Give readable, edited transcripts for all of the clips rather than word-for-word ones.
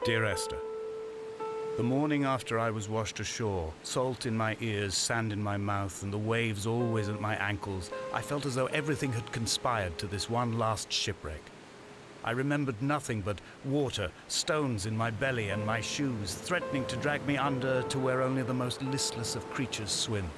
Dear Esther, the morning after I was washed ashore, salt in my ears, sand in my mouth, and the waves always at my ankles, I felt as though everything had conspired to this one last shipwreck. I remembered nothing but water, stones in my belly and my shoes, threatening to drag me under to where only the most listless of creatures swim.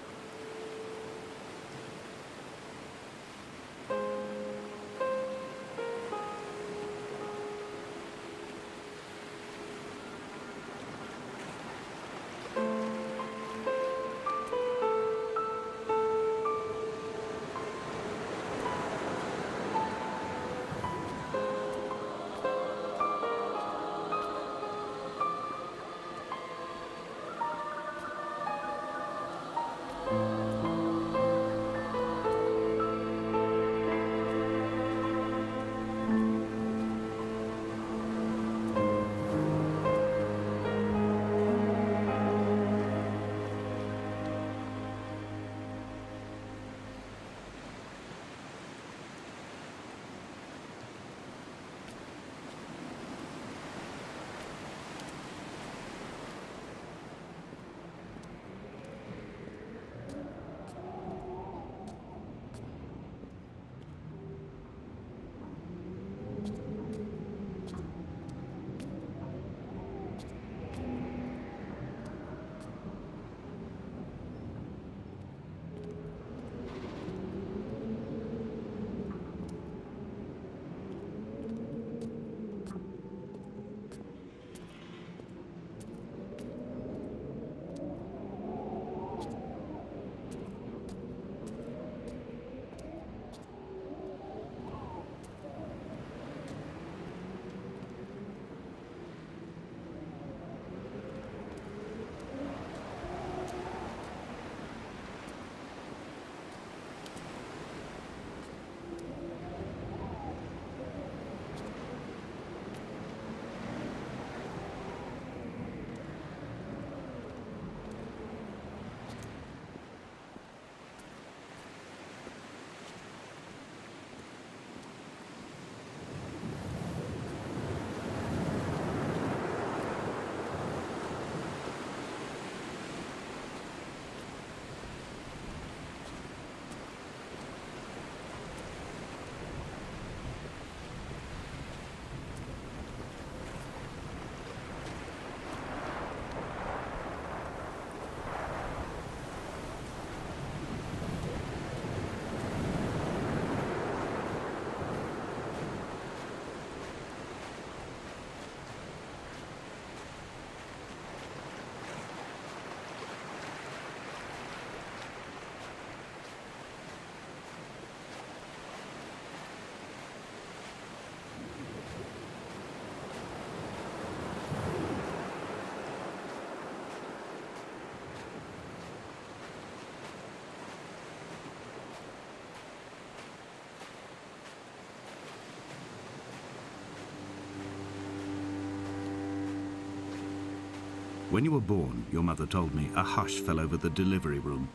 When you were born, your mother told me, a hush fell over the delivery room.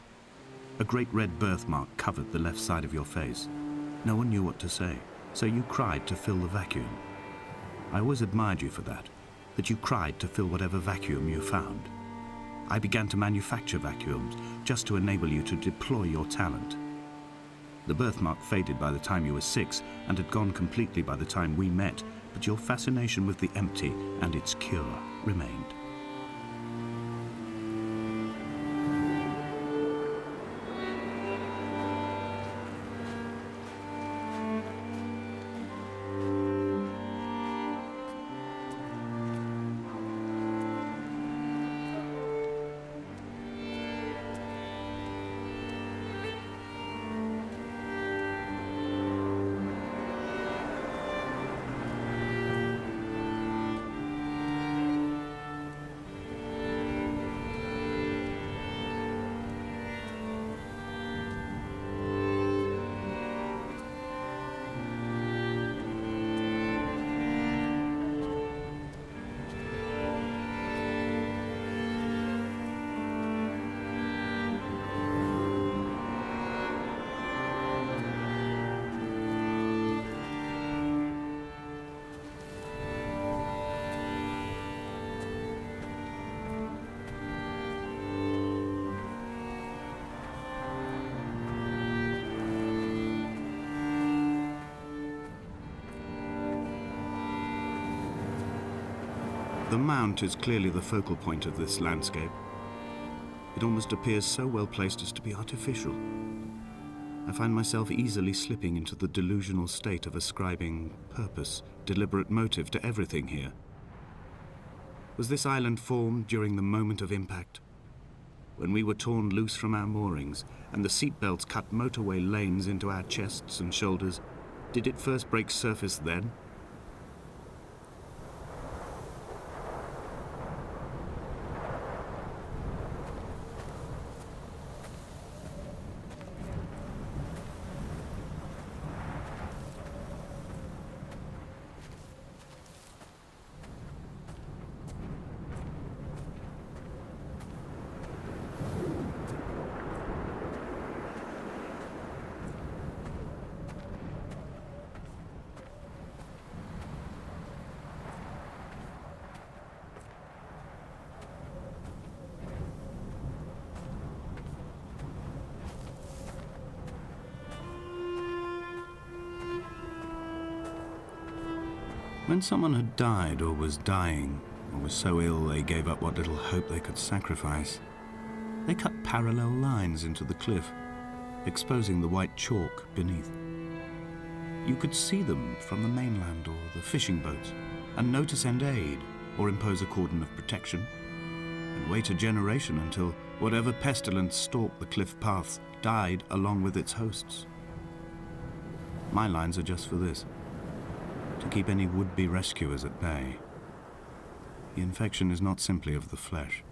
A great red birthmark covered the left side of your face. No one knew what to say, so you cried to fill the vacuum. I always admired you for that you cried to fill whatever vacuum you found. I began to manufacture vacuums just to enable you to deploy your talent. The birthmark faded by the time you were 6 and had gone completely by the time we met, but your fascination with the empty and its cure remained. The mount is clearly the focal point of this landscape. It almost appears so well placed as to be artificial. I find myself easily slipping into the delusional state of ascribing purpose, deliberate motive to everything here. Was this island formed during the moment of impact? When we were torn loose from our moorings and the seatbelts cut motorway lanes into our chests and shoulders, did it first break surface then? When someone had died or was dying, or was so ill they gave up what little hope they could sacrifice, they cut parallel lines into the cliff, exposing the white chalk beneath. You could see them from the mainland or the fishing boats, and know to send aid or impose a cordon of protection, and wait a generation until whatever pestilence stalked the cliff paths died along with its hosts. My lines are just for this: to keep any would-be rescuers at bay. The infection is not simply of the flesh.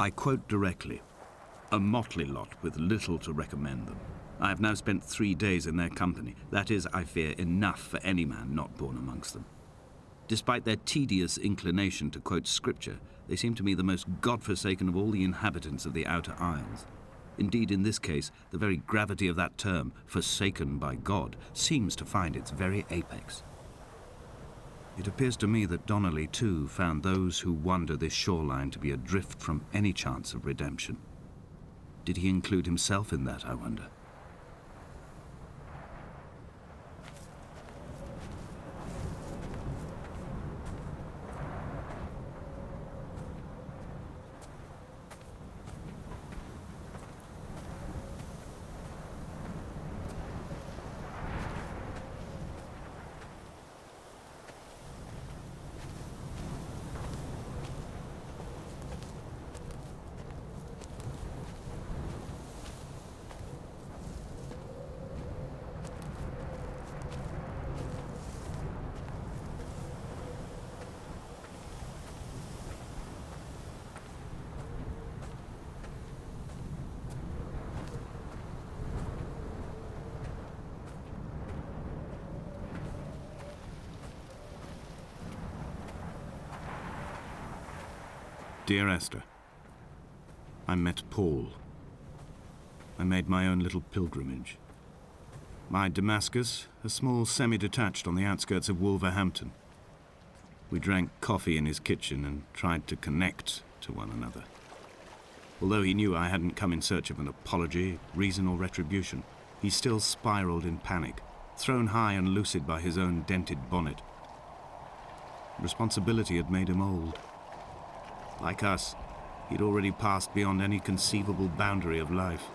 I quote directly: a motley lot with little to recommend them. I have now spent 3 days in their company. That is, I fear, enough for any man not born amongst them. Despite their tedious inclination to quote scripture, they seem to me the most God-forsaken of all the inhabitants of the Outer Isles. Indeed, in this case, the very gravity of that term, forsaken by God, seems to find its very apex. It appears to me that Donnelly, too, found those who wander this shoreline to be adrift from any chance of redemption. Did he include himself in that, I wonder? Dear Esther, I met Paul. I made my own little pilgrimage. My Damascus, a small semi-detached on the outskirts of Wolverhampton. We drank coffee in his kitchen and tried to connect to one another. Although he knew I hadn't come in search of an apology, reason or retribution, he still spiraled in panic, thrown high and lucid by his own dented bonnet. Responsibility had made him old. Like us, he'd already passed beyond any conceivable boundary of life.